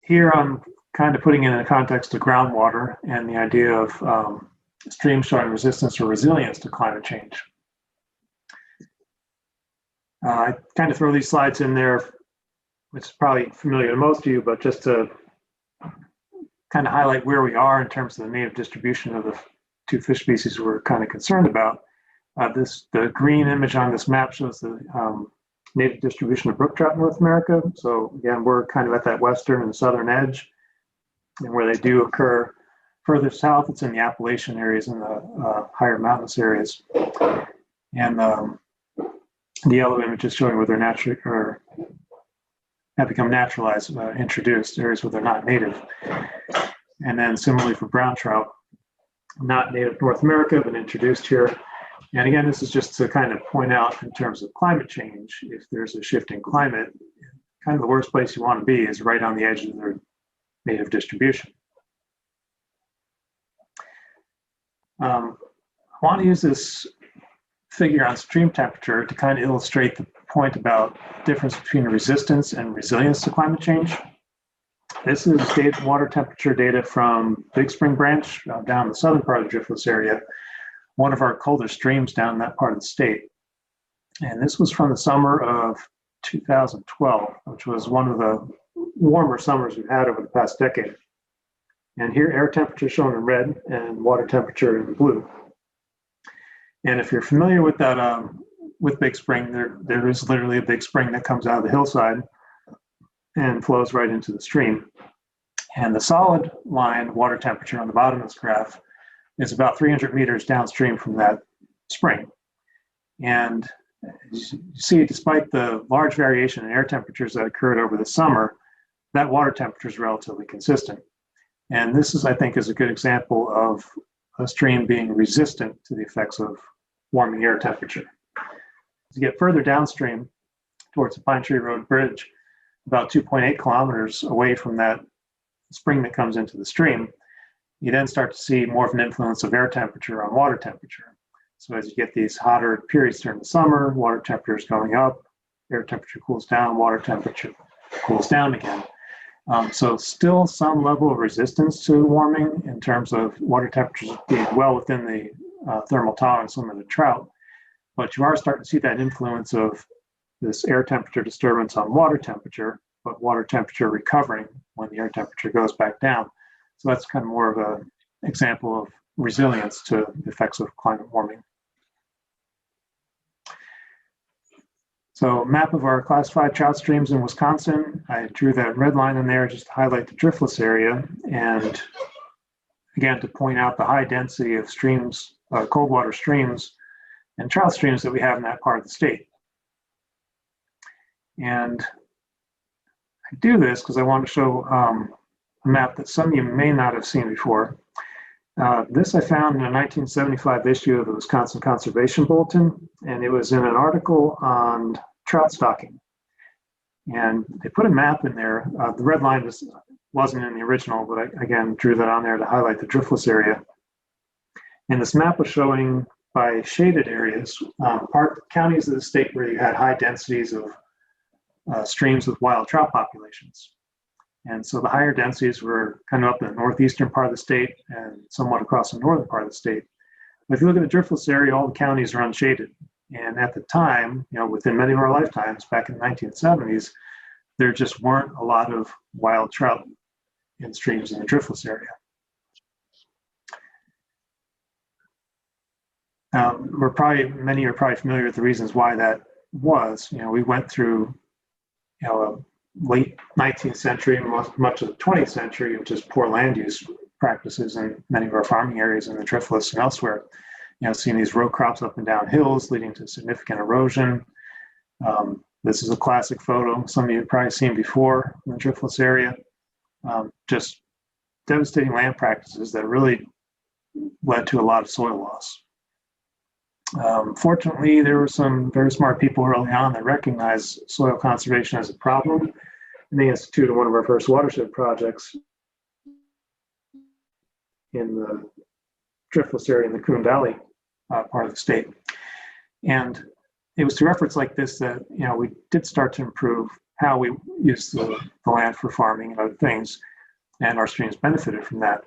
here I'm kind of putting it in the context of groundwater and the idea of streams showing resistance or resilience to climate change. I kind of throw these slides in there, which is probably familiar to most of you, but just to kind of highlight where we are in terms of the native distribution of the two fish species we're kind of concerned about. The green image on this map shows the native distribution of brook trout in North America. So again, we're kind of at that western and southern edge, and where they do occur further south, it's in the Appalachian areas and the higher mountainous areas. And the yellow image is showing where they're naturally or have become naturalized, introduced, areas where they're not native. And then similarly for brown trout, not native North America, but introduced here. And again, this is just to kind of point out in terms of climate change, if there's a shift in climate, kind of the worst place you want to be is right on the edge of their native distribution. I want to use this figure on stream temperature to kind of illustrate the point about the difference between resistance and resilience to climate change. This is water temperature data from Big Spring Branch down the southern part of the Driftless area, one of our colder streams down in that part of the state. And this was from the summer of 2012, which was one of the warmer summers we've had over the past decade. And here, air temperature shown in red and water temperature in blue. And if you're familiar with that, with Big Spring, there is literally a big spring that comes out of the hillside and flows right into the stream. And the solid line water temperature on the bottom of this graph is about 300 meters downstream from that spring. And you see, despite the large variation in air temperatures that occurred over the summer, that water temperature is relatively consistent. And this is, I think, is a good example of a stream being resistant to the effects of warming air temperature. As you get further downstream towards the Pine Tree Road Bridge, about 2.8 kilometers away from that spring that comes into the stream, you then start to see more of an influence of air temperature on water temperature. So as you get these hotter periods during the summer, water temperature is going up, air temperature cools down, water temperature cools down again. So still some level of resistance to warming in terms of water temperatures being well within the thermal tolerance limit of trout, but you are starting to see that influence of this air temperature disturbance on water temperature, but water temperature recovering when the air temperature goes back down. So that's kind of more of an example of resilience to the effects of climate warming. So map of our classified trout streams in Wisconsin. I drew that red line in there just to highlight the driftless area, and again to point out the high density of streams, cold water streams and trout streams that we have in that part of the state. And I do this because I want to show a map that some of you may not have seen before. This I found in a 1975 issue of the Wisconsin Conservation Bulletin, and it was in an article on trout stocking. And they put a map in there. The red line wasn't in the original, but I again drew that on there to highlight the driftless area. And this map was showing by shaded areas, counties of the state where you had high densities of streams with wild trout populations. And so the higher densities were kind of up in the northeastern part of the state and somewhat across the northern part of the state. But if you look at the driftless area, all the counties are unshaded. And at the time, within many of our lifetimes, back in the 1970s, there just weren't a lot of wild trout in streams in the driftless area. Many are probably familiar with the reasons why that was. We went through, a late 19th century, much of the 20th century, which is poor land use practices in many of our farming areas in the driftless and elsewhere. Seeing these row crops up and down hills leading to significant erosion. This is a classic photo. Some of you have probably seen before in the driftless area. Just devastating land practices that really led to a lot of soil loss. Fortunately, there were some very smart people early on that recognized soil conservation as a problem, and they instituted one of our first watershed projects in the driftless area in the Coon Valley part of the state. And it was through efforts like this that we did start to improve how we use the land for farming and other things, and our streams benefited from that.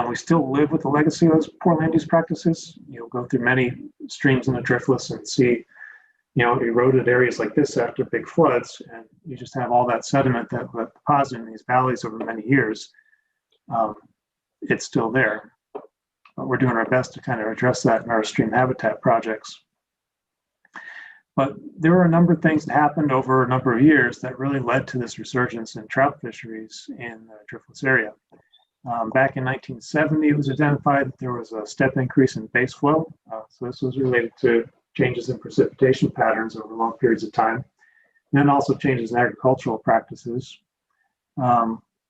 We still live with the legacy of those poor land use practices. You'll go through many streams in the driftless and see, eroded areas like this after big floods, and you just have all that sediment that deposited in these valleys over many years. It's still there, but we're doing our best to kind of address that in our stream habitat projects. But there were a number of things that happened over a number of years that really led to this resurgence in trout fisheries in the driftless area. Back in 1970, it was identified that there was a step increase in base flow. So this was related to changes in precipitation patterns over long periods of time, and then also changes in agricultural practices.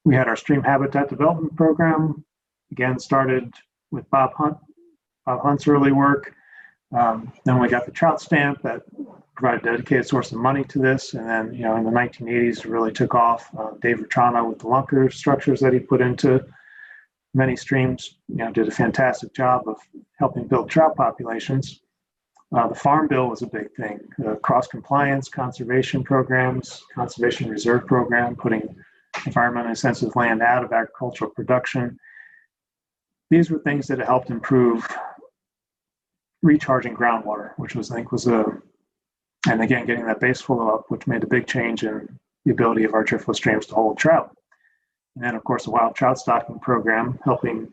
We had our stream habitat development program, again started with Bob Hunt's early work. Then we got the trout stamp that provided a dedicated source of money to this. And then, in the 1980s, it really took off. Dave Vetrano with the lunker structures that he put into many streams, did a fantastic job of helping build trout populations. The Farm Bill was a big thing. Cross-compliance, conservation programs, conservation reserve program, putting environmentally sensitive land out of agricultural production. These were things that helped improve recharging groundwater, which was, I think, and again, getting that base flow up, which made a big change in the ability of our driftless streams to hold trout. And then, of course, the wild trout stocking program, helping,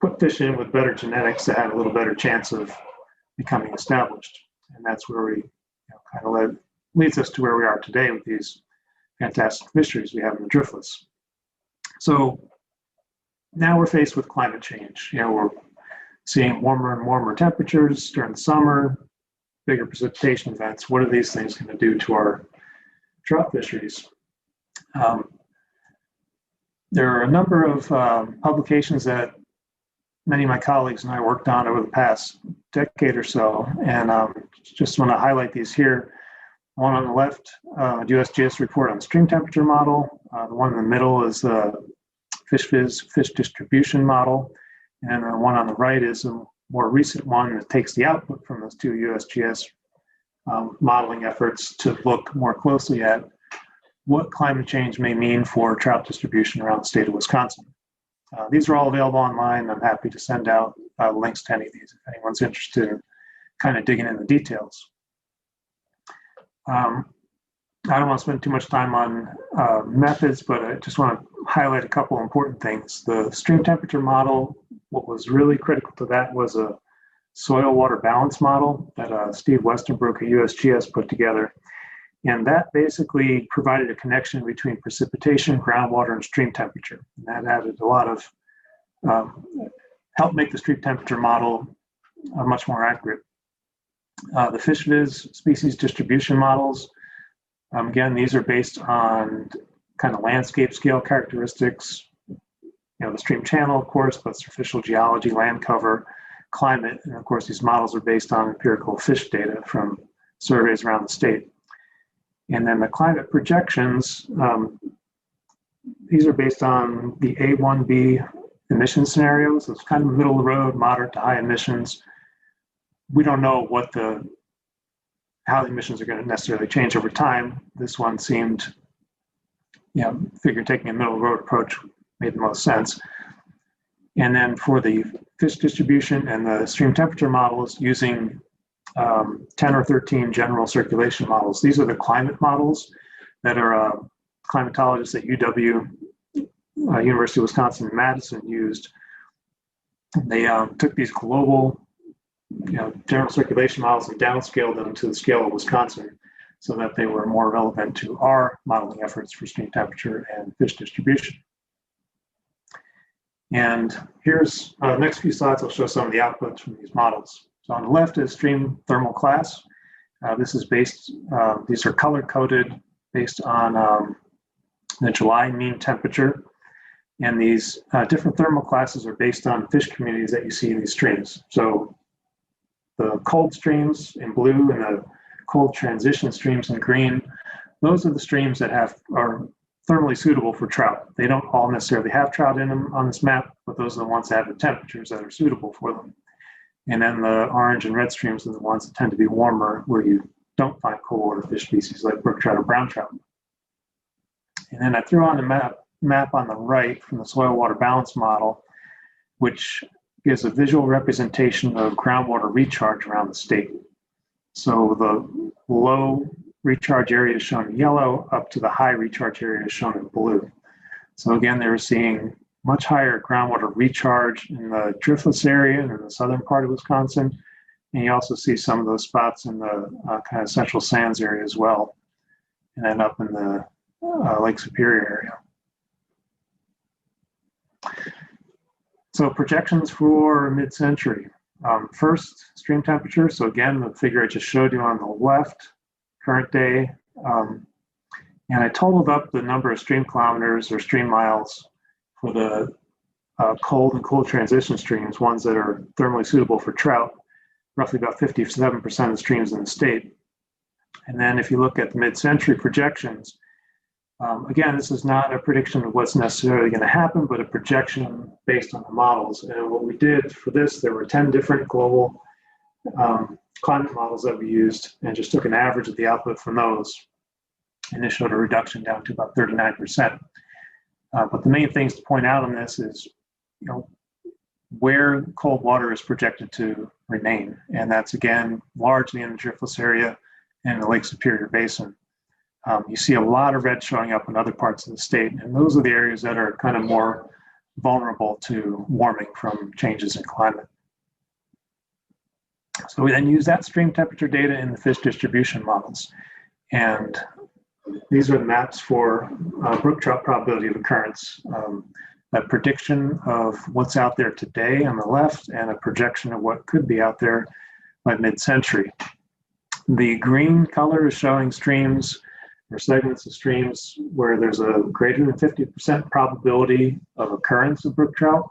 put fish in with better genetics that had a little better chance of becoming established. And that's where we kind of leads us to where we are today with these fantastic fisheries we have in the driftless. So now we're faced with climate change. We're seeing warmer and warmer temperatures during the summer, bigger precipitation events. What are these things going to do to our trout fisheries? There are a number of publications that many of my colleagues and I worked on over the past decade or so, and just want to highlight these here. One on the left, USGS report on stream temperature model. The one in the middle is the FishViz fish distribution model. And the one on the right is a more recent one that takes the output from those two USGS modeling efforts to look more closely at what climate change may mean for trout distribution around the state of Wisconsin. These are all available online. I'm happy to send out links to any of these if anyone's interested in kind of digging in the details. I don't want to spend too much time on methods, but I just want to highlight a couple important things. The stream temperature model, what was really critical to that was a soil water balance model that Steve Westenbrook at USGS put together. And that basically provided a connection between precipitation, groundwater, and stream temperature. And that added a lot of, helped make the stream temperature model much more accurate. The FishViz species distribution models, again, these are based on kind of landscape scale characteristics, the stream channel, of course, but superficial geology, land cover, climate, and of course, these models are based on empirical fish data from surveys around the state. And then the climate projections, these are based on the A1B emission scenarios. It's kind of middle of the road, moderate to high emissions. We don't know how the emissions are going to necessarily change over time. This one seemed, figure taking a middle of the road approach made the most sense. And then for the fish distribution and the stream temperature models using 10 or 13 general circulation models. These are the climate models that are climatologists at UW, University of Wisconsin-Madison used. They took these global general circulation models and downscaled them to the scale of Wisconsin so that they were more relevant to our modeling efforts for stream temperature and fish distribution. And here's the next few slides. I'll show some of the outputs from these models. So on the left is stream thermal class. This is based, these are color coded based on the July mean temperature. And these different thermal classes are based on fish communities that you see in these streams. So the cold streams in blue and the cold transition streams in green, those are the streams that are thermally suitable for trout. They don't all necessarily have trout in them on this map, but those are the ones that have the temperatures that are suitable for them. And then the orange and red streams are the ones that tend to be warmer, where you don't find cold water fish species like brook trout or brown trout. And then I threw on the map on the right from the soil water balance model, which gives a visual representation of groundwater recharge around the state. So the low recharge area is shown in yellow, up to the high recharge area is shown in blue. So again, they were seeing much higher groundwater recharge in the driftless area and in the southern part of Wisconsin. And you also see some of those spots in the kind of central sands area as well, and then up in the Lake Superior area. So projections for mid-century. First, stream temperature. So again, the figure I just showed you on the left, current day. And I totaled up the number of stream kilometers or stream miles for the cold and cool transition streams, ones that are thermally suitable for trout, roughly about 57% of streams in the state. And then if you look at the mid-century projections, again, this is not a prediction of what's necessarily going to happen, but a projection based on the models. And what we did for this, there were 10 different global climate models that we used, and just took an average of the output from those. And it showed a reduction down to about 39%. But the main things to point out on this is, where cold water is projected to remain. And that's, again, largely in the driftless area and the Lake Superior Basin. You see a lot of red showing up in other parts of the state, and those are the areas that are kind of more vulnerable to warming from changes in climate. So we then use that stream temperature data in the fish distribution models. And these are the maps for brook trout probability of occurrence, a prediction of what's out there today on the left, and a projection of what could be out there by mid-century. The green color is showing streams or segments of streams where there's a greater than 50% probability of occurrence of brook trout,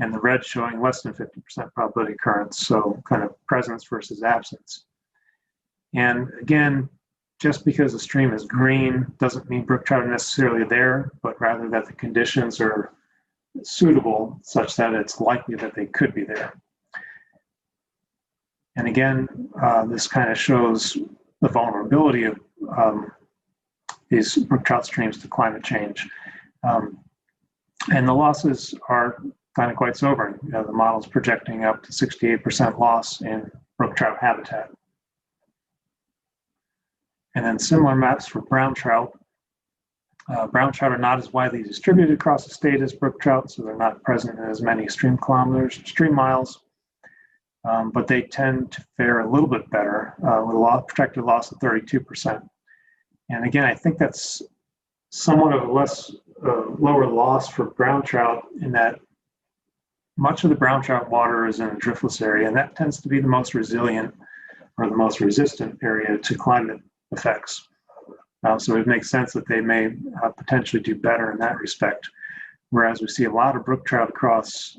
and the red showing less than 50% probability occurrence, so kind of presence versus absence. And again, just because a stream is green doesn't mean brook trout are necessarily there, but rather that the conditions are suitable such that it's likely that they could be there. And again, this kind of shows the vulnerability of these brook trout streams to climate change. And the losses are kind of quite sobering. The model's projecting up to 68% loss in brook trout habitat. And then similar maps for brown trout. Brown trout are not as widely distributed across the state as brook trout, so they're not present in as many stream miles, but they tend to fare a little bit better with a projected loss of 32%. And again, I think that's somewhat of a lower loss for brown trout, in that much of the brown trout water is in a driftless area, and that tends to be the most resilient or the most resistant area to climate effects. So it makes sense that they may potentially do better in that respect. Whereas we see a lot of brook trout across,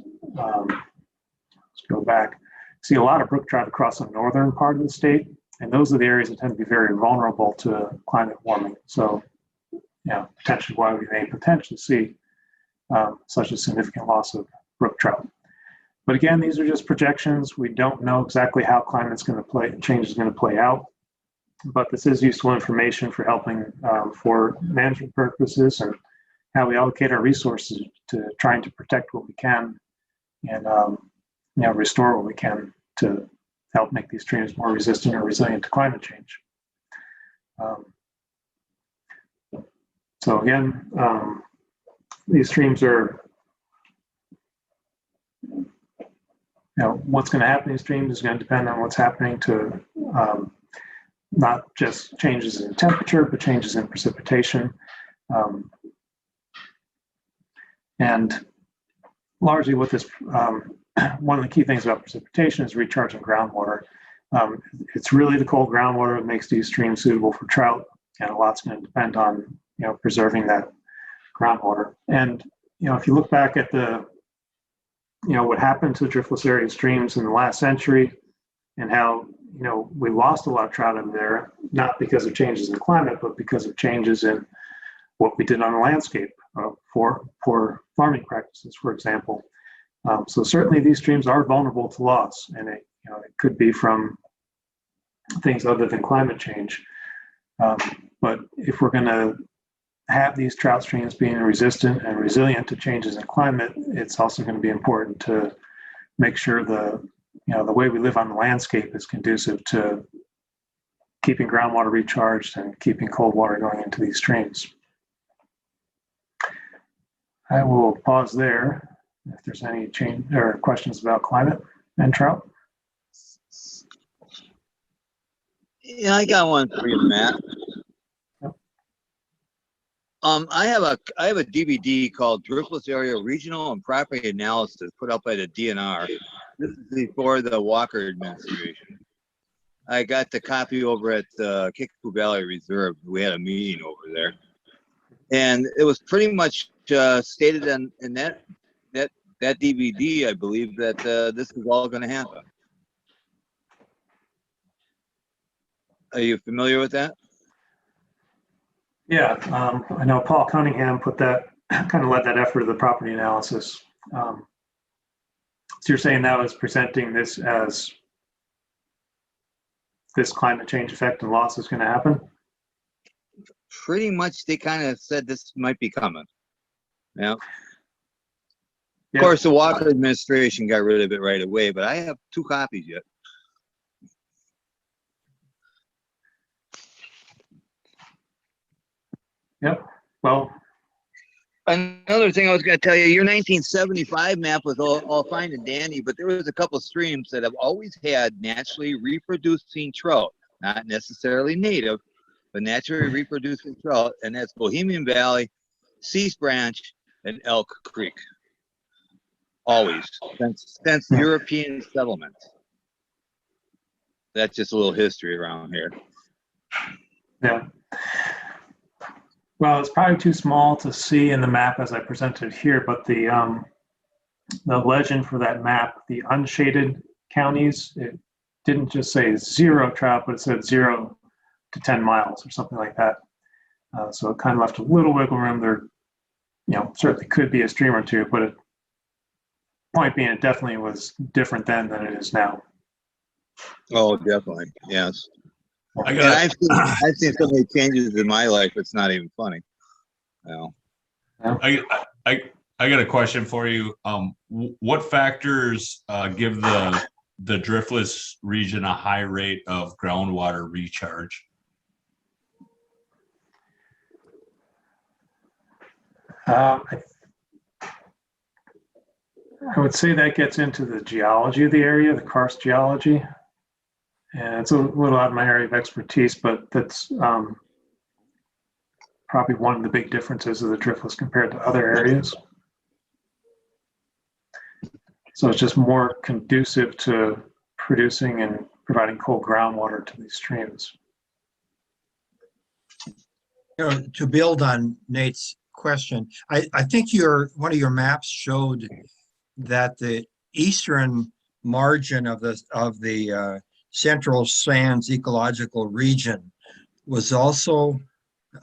see a lot of brook trout across the northern part of the state, and those are the areas that tend to be very vulnerable to climate warming. So, potentially why we may potentially see such a significant loss of brook trout. But again, these are just projections. We don't know exactly how change is going to play out. But this is useful information for helping for management purposes and how we allocate our resources to trying to protect what we can and restore what we can to help make these streams more resistant or resilient to climate change. So again, these streams are, what's going to happen in these streams is going to depend on what's happening to not just changes in temperature, but changes in precipitation. And largely what this, one of the key things about precipitation is recharging groundwater. It's really the cold groundwater that makes these streams suitable for trout, and a lot's going to depend on, preserving that groundwater. And, if you look back at the, what happened to the driftless area streams in the last century, and how, we lost a lot of trout in there, not because of changes in climate, but because of changes in what we did on the landscape for farming practices, for example. So certainly these streams are vulnerable to loss, and it could be from things other than climate change. But if we're going to have these trout streams being resistant and resilient to changes in climate, it's also going to be important to make sure the way we live on the landscape is conducive to keeping groundwater recharged and keeping cold water going into these streams. I will pause there if there's any change or questions about climate and trout. Yeah, I got one for you, Matt. Yep. I have a DVD called Driftless Area Regional and Property Analysis put out by the DNR. This is before the Walker administration. I got the copy over at the Kickapoo Valley Reserve. We had a meeting over there, and it was pretty much stated in that DVD, I believe, that this is all going to happen. Are you familiar with that? Yeah, I know Paul Cunningham put that, kind of led that effort of the property analysis. So you're saying that was presenting this as this climate change effect and loss is going to happen? Pretty much, they kind of said this might be coming. Yeah. Of course, the Walker administration got rid of it right away, but I have 2 copies yet. Yep. Well, another thing I was going to tell you, your 1975 map was all fine and dandy, but there was a couple of streams that have always had naturally reproducing trout, not necessarily native, but naturally reproducing trout, and that's Bohemian Valley, Cease Branch, and Elk Creek. Always, since European settlement. That's just a little history around here. Yeah. Well, it's probably too small to see in the map as I presented here, but the legend for that map, the unshaded counties, it didn't just say 0 trout, but it said 0 to 10 miles or something like that. So it kind of left a little wiggle room there. Certainly could be a stream or two, but point being, it definitely was different then than it is now. Oh, definitely, yes. I I've seen so many changes in my life. It's not even funny. I got a question for you. What factors give the driftless region a high rate of groundwater recharge? I would say that gets into the geology of the area, the karst geology. And it's a little out of my area of expertise, but that's probably one of the big differences of the driftless compared to other areas. So it's just more conducive to producing and providing cold groundwater to these streams. To build on Nate's question, I think one of your maps showed that the eastern margin of the Central Sands ecological region was also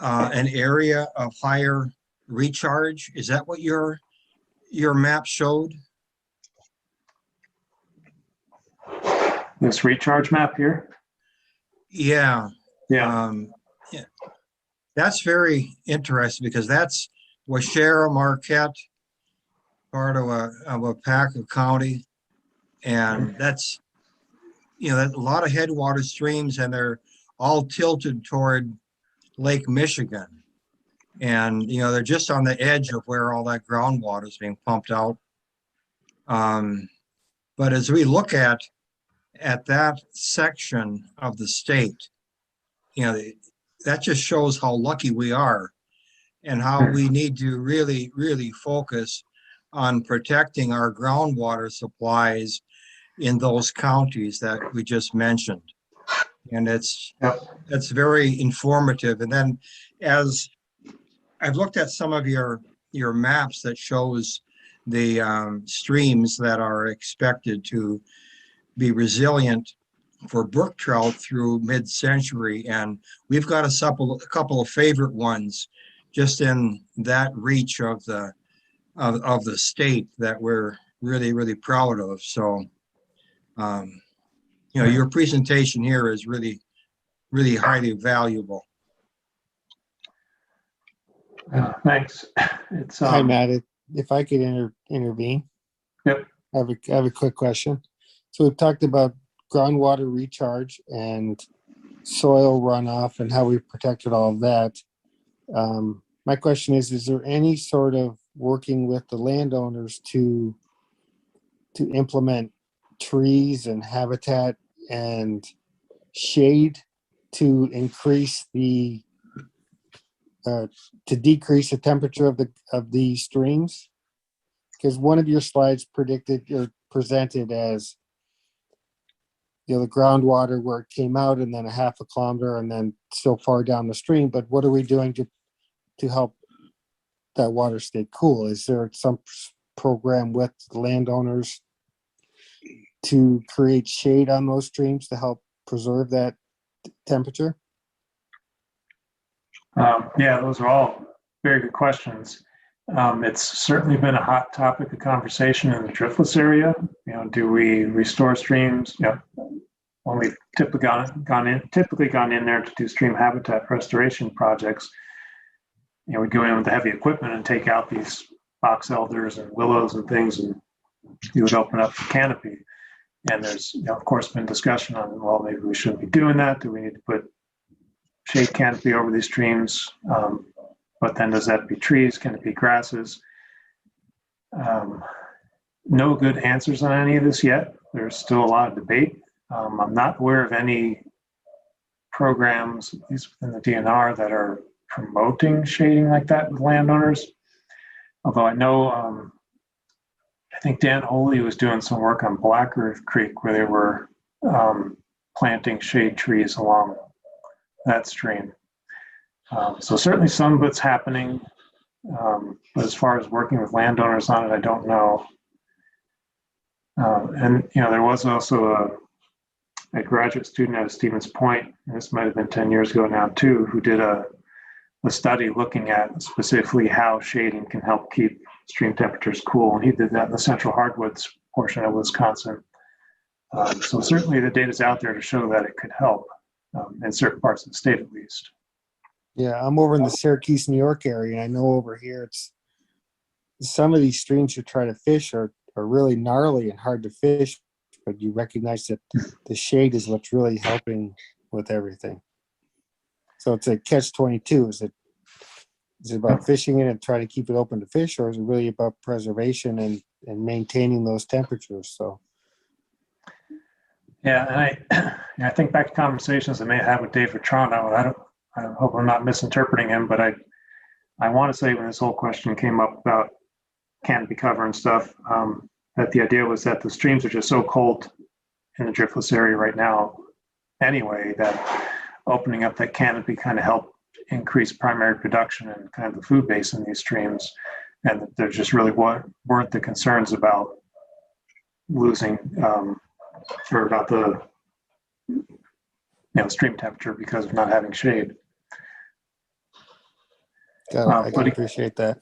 an area of higher recharge. Is that what your map showed? This recharge map here? Yeah. Yeah. Yeah. That's very interesting because that's Waushara, Marquette, part of Wapaka County, and that's a lot of headwater streams, and they're all tilted toward Lake Michigan, and they're just on the edge of where all that groundwater is being pumped out. But as we look at that section of the state, that just shows how lucky we are and how we need to really, really focus on protecting our groundwater supplies in those counties that we just mentioned. And that's very informative. And then as I've looked at some of your maps that shows the streams that are expected to be resilient for brook trout through mid-century, and we've got a couple of favorite ones just in that reach of the state that we're really, really proud of. So your presentation here is really, really highly valuable. Thanks. It's Hi, Matt. If I could intervene. Yep. I have a quick question. So we've talked about groundwater recharge and soil runoff and how we've protected all of that. My question is there any sort of working with the landowners to implement trees and habitat and shade to increase to decrease the temperature of the streams? Because one of your slides predicted or presented as the groundwater where it came out and then a half a kilometer and then still far down the stream. But what are we doing to help that water stay cool? Is there some program with landowners to create shade on those streams to help preserve that temperature? Yeah, those are all very good questions. It's certainly been a hot topic of conversation in the driftless area. Do we restore streams? When we've typically gone in there to do stream habitat restoration projects, we go in with the heavy equipment and take out these box elders and willows and things, and you would open up the canopy. And there's, of course, been discussion on, well, maybe we shouldn't be doing that. Do we need to put shade canopy over these streams? But then does that be trees? Can it be grasses? No good answers on any of this yet. There's still a lot of debate. I'm not aware of any programs, at least within the DNR, that are promoting shading like that with landowners. Although I know, I think Dan Oley was doing some work on Black Earth Creek where they were planting shade trees along that stream. So certainly some of it's happening, but as far as working with landowners on it, I don't know. And there was also a graduate student at Stevens Point, and this might have been 10 years ago now too, who did a study looking at specifically how shading can help keep stream temperatures cool. And he did that in the central hardwoods portion of Wisconsin. So certainly the data's out there to show that it could help in certain parts of the state, at least. Yeah, I'm over in the Syracuse, New York area, and I know over here some of these streams you try to fish are really gnarly and hard to fish, but you recognize that the shade is what's really helping with everything. So it's a catch-22. Is it about fishing it and trying to keep it open to fish, or is it really about preservation and maintaining those temperatures? So. Yeah, and I think back to conversations I may have with Dave Vetrano. I hope I'm not misinterpreting him, but I want to say when this whole question came up about canopy cover and stuff, that the idea was that the streams are just so cold in the driftless area right now anyway, that opening up that canopy kind of helped increase primary production and kind of the food base in these streams. And there just really weren't the concerns about losing or about the stream temperature because of not having shade. I can appreciate that.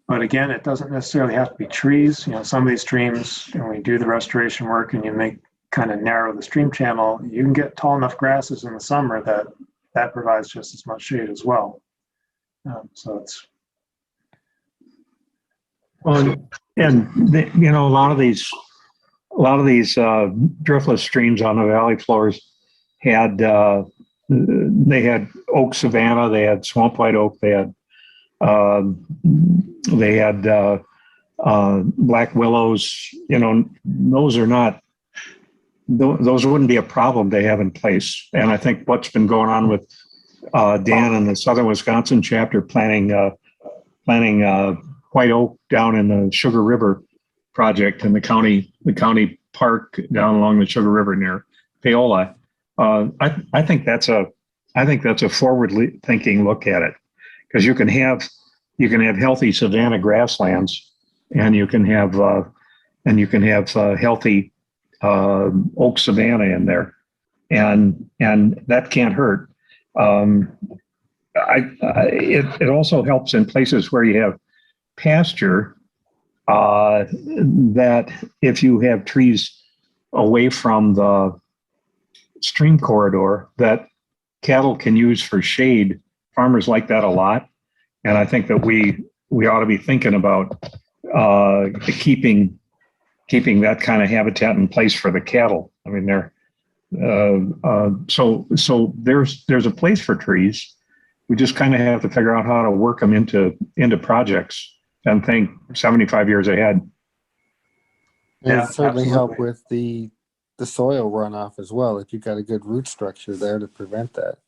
But again, it doesn't necessarily have to be trees. Some of these streams, when you do the restoration work and you kind of narrow the stream channel, you can get tall enough grasses in the summer that provides just as much shade as well. So it's. Well, and a lot of these driftless streams on the valley floors had oak savanna, they had swamp white oak, they had black willows. Those wouldn't be a problem to have in place. And I think what's been going on with Dan and the Southern Wisconsin chapter planting white oak down in the Sugar River project in the county park down along the Sugar River near Paola. I think that's a forward thinking look at it, because you can have healthy savanna grasslands, and you can have healthy oak savanna in there, and that can't hurt. It also helps in places where you have pasture, that if you have trees away from the stream corridor that cattle can use for shade. Farmers like that a lot. And I think that we ought to be thinking about keeping that kind of habitat in place for the cattle. I mean, so there's a place for trees. We just kind of have to figure out how to work them into projects and think 75 years ahead. And Yeah, it certainly help absolutely. with the soil runoff as well, if you've got a good root structure there to prevent that.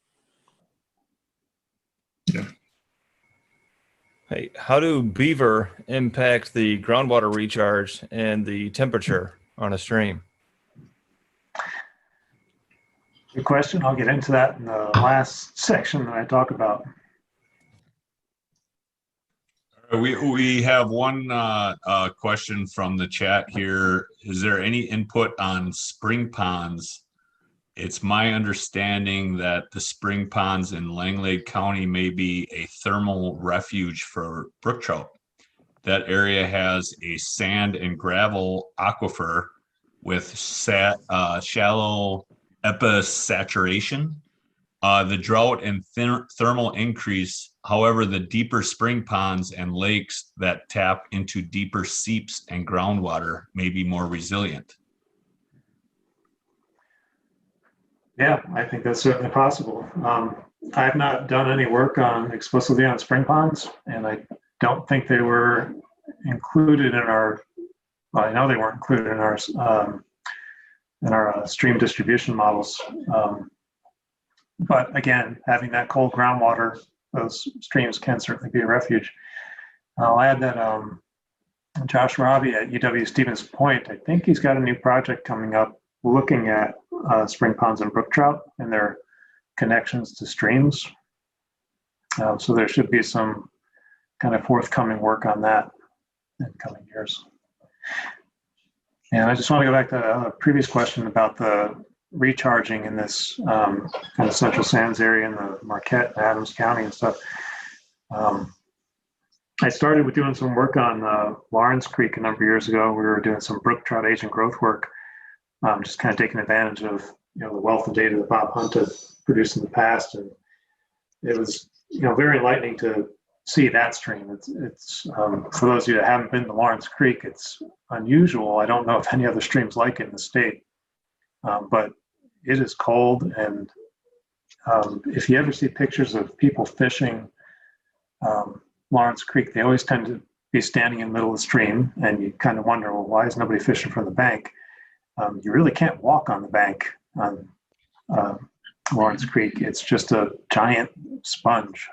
Hey, how do beaver impact the groundwater recharge and the temperature on a stream? Good question. I'll get into that in the last section that I talk about. We have one question from the chat here. Is there any input on spring ponds? It's my understanding that the spring ponds in Langlade County may be a thermal refuge for brook trout. That area has a sand and gravel aquifer with shallow epicaturation. The drought and thermal increase. However, the deeper spring ponds and lakes that tap into deeper seeps and groundwater may be more resilient. Yeah, I think that's certainly possible. I've not done any work explicitly on spring ponds, and I don't think they were included in our. Well, I know they weren't included in our stream distribution models. But again, having that cold groundwater, those streams can certainly be a refuge. I'll add that Josh Robbie at UW Stevens Point, I think he's got a new project coming up looking at spring ponds and brook trout and their connections to streams. So there should be some kind of forthcoming work on that in coming years. And I just want to go back to a previous question about the recharging in this kind of Central Sands area in the Marquette and Adams County and stuff. I started with doing some work on Lawrence Creek a number of years ago. We were doing some brook trout agent growth work, just kind of taking advantage of the wealth of data that Bob Hunt had produced in the past, and it was very enlightening to see that stream. It's for those of you that haven't been to Lawrence Creek, it's unusual. I don't know if any other streams like it in the state, but it is cold, and if you ever see pictures of people fishing Lawrence Creek, they always tend to be standing in the middle of the stream, and you kind of wonder, well, why is nobody fishing from the bank? You really can't walk on the bank on Lawrence Creek. It's just a giant sponge.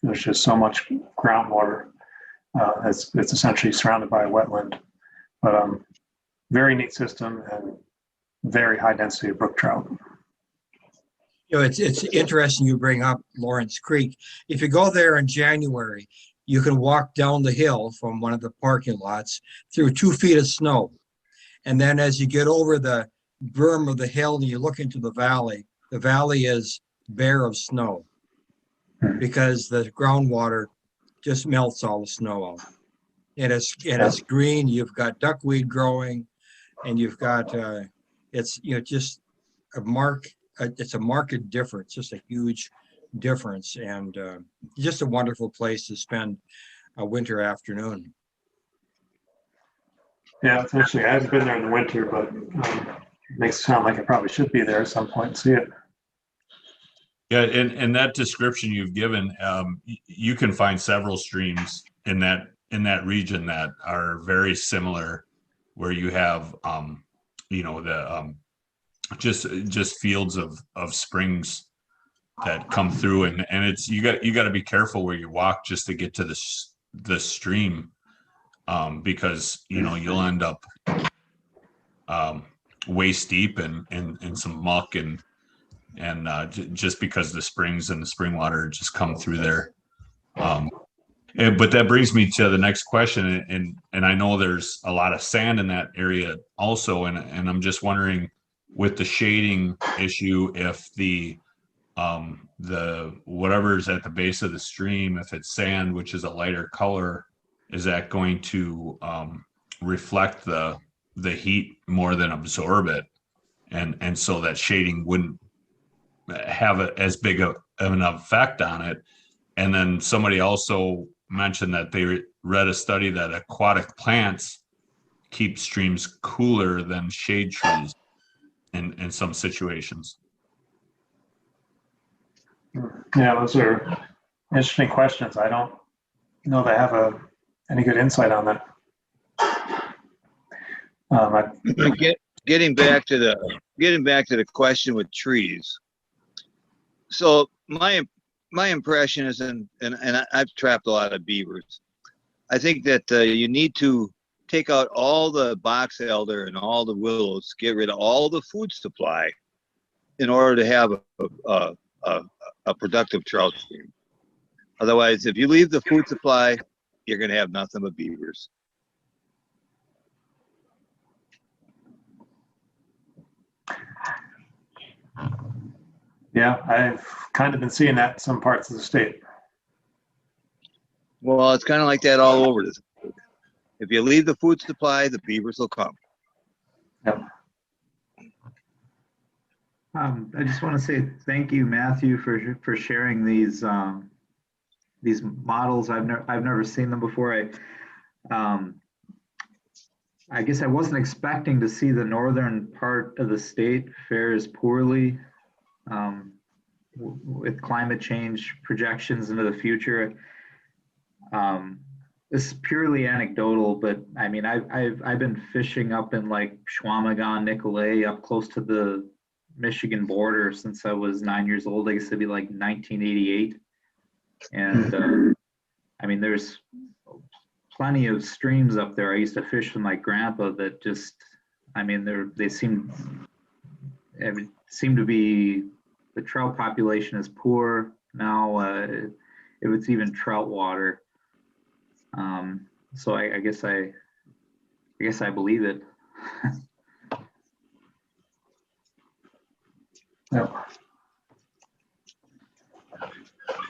There's just so much groundwater. It's essentially surrounded by a wetland, but very neat system and very high density of brook trout. It's interesting you bring up Lawrence Creek. If you go there in January, you can walk down the hill from one of the parking lots through 2 feet of snow. And then as you get over the berm of the hill and you look into the valley is bare of snow because the groundwater just melts all the snow out. And it's green. You've got duckweed growing, and you've got it's just a it's a marked difference, just a huge difference, and just a wonderful place to spend a winter afternoon. Yeah, it's actually, I haven't been there in the winter, but it makes it sound like I probably should be there at some point and see it. Yeah, in that description you've given, you can find several streams in that region that are very similar, where you have just fields of springs that come through, and it's you got to be careful where you walk just to get to the stream, because you'll end up waist deep in some muck and just because the springs and the spring water just come through there. But that brings me to the next question, and I know there's a lot of sand in that area also, and I'm just wondering, with the shading issue, if the whatever's at the base of the stream, if it's sand, which is a lighter color, is that going to reflect the the heat more than absorb it. And so that shading wouldn't have as big of an effect on it. And then somebody also mentioned that they read a study that aquatic plants keep streams cooler than shade trees in some situations. Yeah, those are interesting questions. I don't know that I have any good insight on that. Getting back to the question with trees. So my impression is, and I've trapped a lot of beavers. I think that you need to take out all the box elder and all the willows, get rid of all the food supply, in order to have a productive trout stream. Otherwise, if you leave the food supply, you're going to have nothing but beavers. Yeah, I've kind of been seeing that in some parts of the state. Well, it's kind of like that all over this. If you leave the food supply, the beavers will come. Yep. I just want to say thank you, Matthew, for sharing these models. I've never seen them before. I guess I wasn't expecting to see the northern part of the state fare as poorly with climate change projections into the future. This is purely anecdotal, but I mean, I've been fishing up in like Chequamegon, Nicolet, up close to the Michigan border since I was 9 years old. I guess it'd be like 1988. And I mean, there's plenty of streams up there. I used to fish with my grandpa that just, I mean, they seem to be, the trout population is poor now. If it's even trout water. So I guess I believe it. Yep.